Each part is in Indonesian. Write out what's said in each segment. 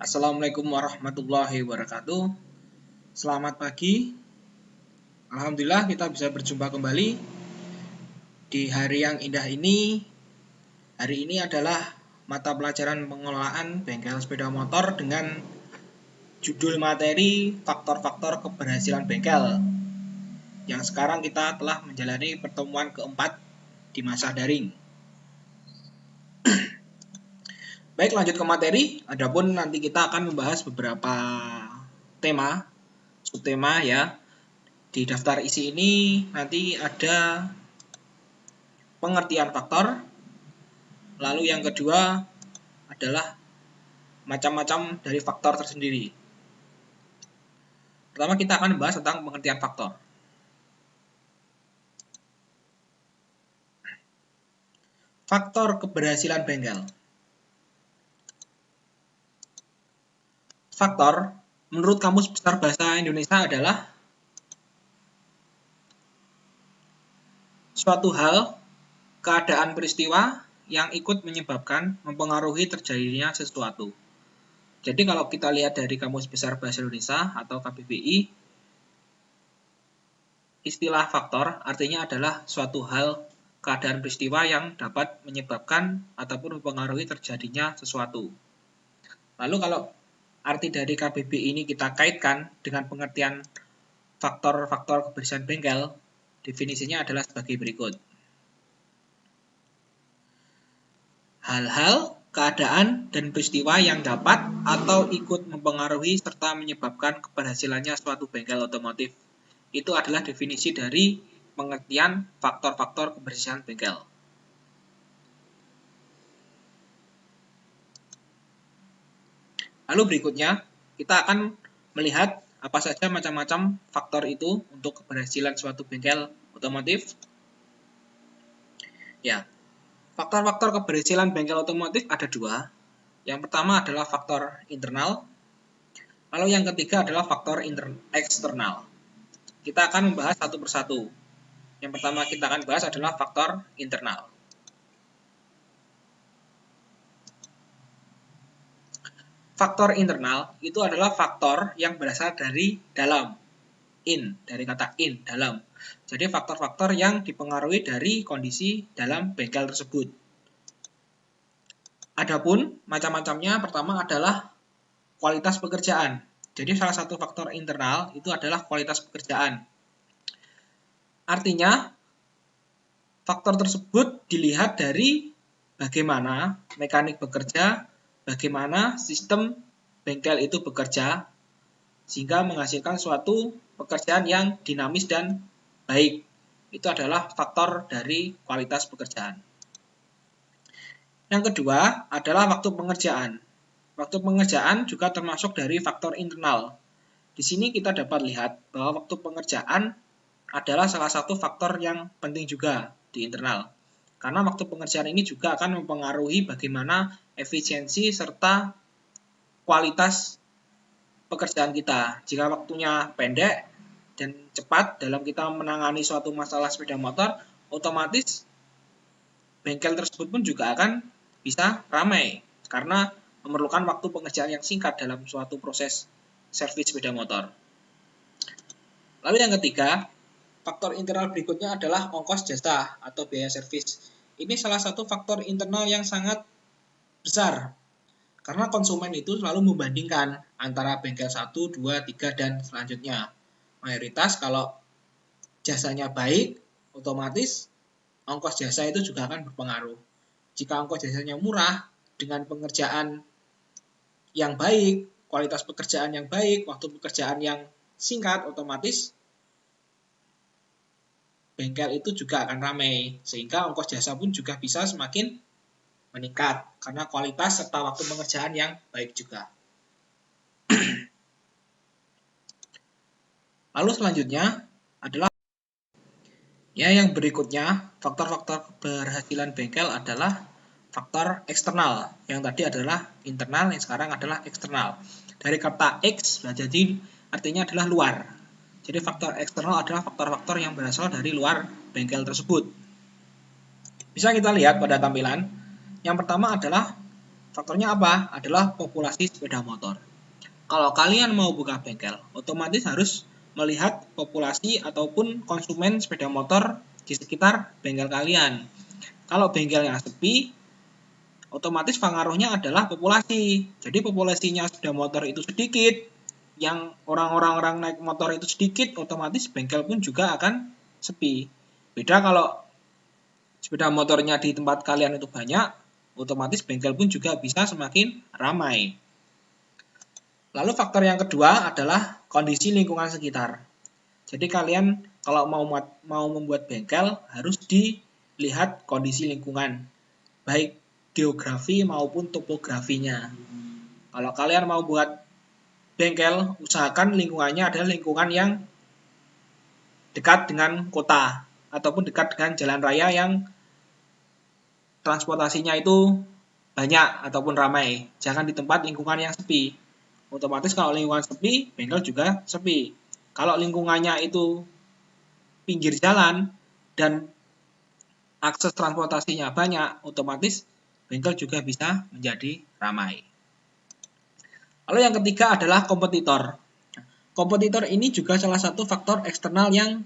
Assalamualaikum warahmatullahi wabarakatuh. Selamat pagi. Alhamdulillah kita bisa berjumpa kembali di hari yang indah ini. Hari ini adalah mata pelajaran pengelolaan bengkel sepeda motor dengan judul materi faktor-faktor keberhasilan bengkel. Yang sekarang kita telah menjalani pertemuan keempat di masa daring. Baik, lanjut ke materi. Adapun nanti kita akan membahas beberapa tema, subtema ya. Di daftar isi ini nanti ada pengertian faktor. Lalu yang kedua adalah macam-macam dari faktor tersendiri. Pertama kita akan membahas tentang pengertian faktor. Faktor keberhasilan bengkel. Faktor menurut Kamus Besar Bahasa Indonesia adalah suatu hal, keadaan peristiwa yang ikut menyebabkan, mempengaruhi terjadinya sesuatu. Jadi kalau kita lihat dari Kamus Besar Bahasa Indonesia atau KBBI, istilah faktor artinya adalah suatu hal, keadaan peristiwa yang dapat menyebabkan ataupun mempengaruhi terjadinya sesuatu. Lalu kalau arti dari KBBI ini kita kaitkan dengan pengertian faktor-faktor keberhasilan bengkel, definisinya adalah sebagai berikut. Hal-hal, keadaan, dan peristiwa yang dapat atau ikut mempengaruhi serta menyebabkan keberhasilannya suatu bengkel otomotif. Itu adalah definisi dari pengertian faktor-faktor keberhasilan bengkel. Lalu berikutnya, kita akan melihat apa saja macam-macam faktor itu untuk keberhasilan suatu bengkel otomotif. Ya, faktor-faktor keberhasilan bengkel otomotif ada dua. Yang pertama adalah faktor internal, lalu yang ketiga adalah faktor eksternal. Kita akan membahas satu persatu. Yang pertama kita akan bahas adalah faktor internal. Faktor internal itu adalah faktor yang berasal dari dalam, dari kata in, dalam. Jadi faktor-faktor yang dipengaruhi dari kondisi dalam bengkel tersebut. Adapun macam-macamnya, pertama adalah kualitas pekerjaan. Jadi salah satu faktor internal itu adalah kualitas pekerjaan. Artinya faktor tersebut dilihat dari bagaimana mekanik bekerja, bagaimana sistem bengkel itu bekerja, sehingga menghasilkan suatu pekerjaan yang dinamis dan baik. Itu adalah faktor dari kualitas pekerjaan. Yang kedua adalah waktu pengerjaan. Waktu pengerjaan juga termasuk dari faktor internal. Di sini kita dapat lihat bahwa waktu pengerjaan adalah salah satu faktor yang penting juga di internal. Karena waktu pengerjaan ini juga akan mempengaruhi bagaimana efisiensi serta kualitas pekerjaan kita. Jika waktunya pendek dan cepat dalam kita menangani suatu masalah sepeda motor, otomatis bengkel tersebut pun juga akan bisa ramai karena memerlukan waktu pengerjaan yang singkat dalam suatu proses servis sepeda motor. Lalu yang ketiga, faktor internal berikutnya adalah ongkos jasa atau biaya servis. Ini salah satu faktor internal yang sangat besar. Karena konsumen itu selalu membandingkan antara bengkel 1, 2, 3, dan selanjutnya. Mayoritas kalau jasanya baik, otomatis ongkos jasa itu juga akan berpengaruh. Jika ongkos jasanya murah, dengan pengerjaan yang baik, kualitas pekerjaan yang baik, waktu pekerjaan yang singkat, otomatis bengkel itu juga akan ramai, sehingga ongkos jasa pun juga bisa semakin meningkat, karena kualitas serta waktu pengerjaan yang baik juga. Lalu selanjutnya adalah yang berikutnya, faktor-faktor keberhasilan bengkel adalah faktor eksternal. Yang tadi adalah internal, yang sekarang adalah eksternal. Dari kata X, jadi artinya adalah luar. Jadi faktor eksternal adalah faktor-faktor yang berasal dari luar bengkel tersebut. Bisa kita lihat pada tampilan. Yang pertama adalah Faktornya apa? Adalah populasi sepeda motor. Kalau kalian mau buka bengkel, otomatis harus melihat populasi ataupun konsumen sepeda motor di sekitar bengkel kalian. Kalau bengkelnya sepi, otomatis pengaruhnya adalah populasi. Jadi populasinya sepeda motor itu sedikit, yang orang-orang naik motor itu sedikit, otomatis bengkel pun juga akan sepi. Beda kalau sepeda motornya di tempat kalian itu banyak, otomatis bengkel pun juga bisa semakin ramai. Lalu faktor yang kedua adalah kondisi lingkungan sekitar. Jadi kalian kalau mau membuat bengkel harus dilihat kondisi lingkungan, baik geografi maupun topografinya. Kalau kalian mau buat bengkel, usahakan lingkungannya adalah lingkungan yang dekat dengan kota ataupun dekat dengan jalan raya yang transportasinya itu banyak ataupun ramai. Jangan di tempat lingkungan yang sepi. Otomatis kalau lingkungan sepi, bengkel juga sepi. Kalau lingkungannya itu pinggir jalan dan akses transportasinya banyak, otomatis bengkel juga bisa menjadi ramai. Lalu yang ketiga adalah kompetitor. Kompetitor ini juga salah satu faktor eksternal yang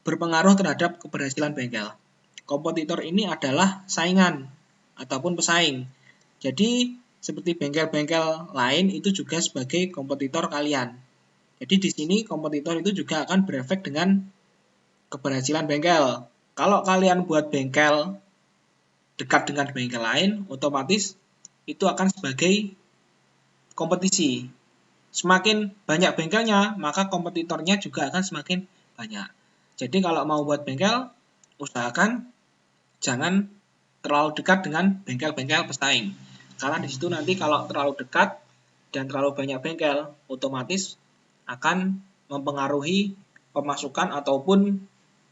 berpengaruh terhadap keberhasilan bengkel. Kompetitor ini adalah saingan ataupun pesaing. Jadi seperti bengkel-bengkel lain itu juga sebagai kompetitor kalian. Jadi di sini kompetitor itu juga akan berefek dengan keberhasilan bengkel. Kalau kalian buat bengkel dekat dengan bengkel lain, otomatis itu akan sebagai kompetisi. Semakin banyak bengkelnya, maka kompetitornya juga akan semakin banyak. Jadi kalau mau buat bengkel, usahakan jangan terlalu dekat dengan bengkel-bengkel pesaing. Karena di situ nanti kalau terlalu dekat dan terlalu banyak bengkel, otomatis akan mempengaruhi pemasukan ataupun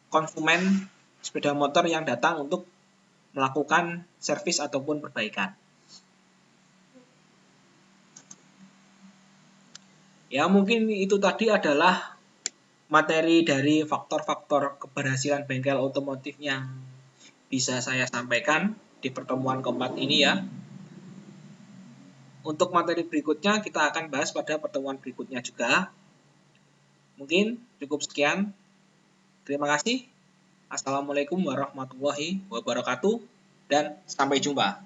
konsumen sepeda motor yang datang untuk melakukan servis ataupun perbaikan. Ya, mungkin itu tadi adalah materi dari faktor-faktor keberhasilan bengkel otomotif yang bisa saya sampaikan di pertemuan keempat ini ya. Untuk materi berikutnya kita akan bahas pada pertemuan berikutnya juga. Mungkin cukup sekian. Terima kasih. Assalamualaikum warahmatullahi wabarakatuh dan sampai jumpa.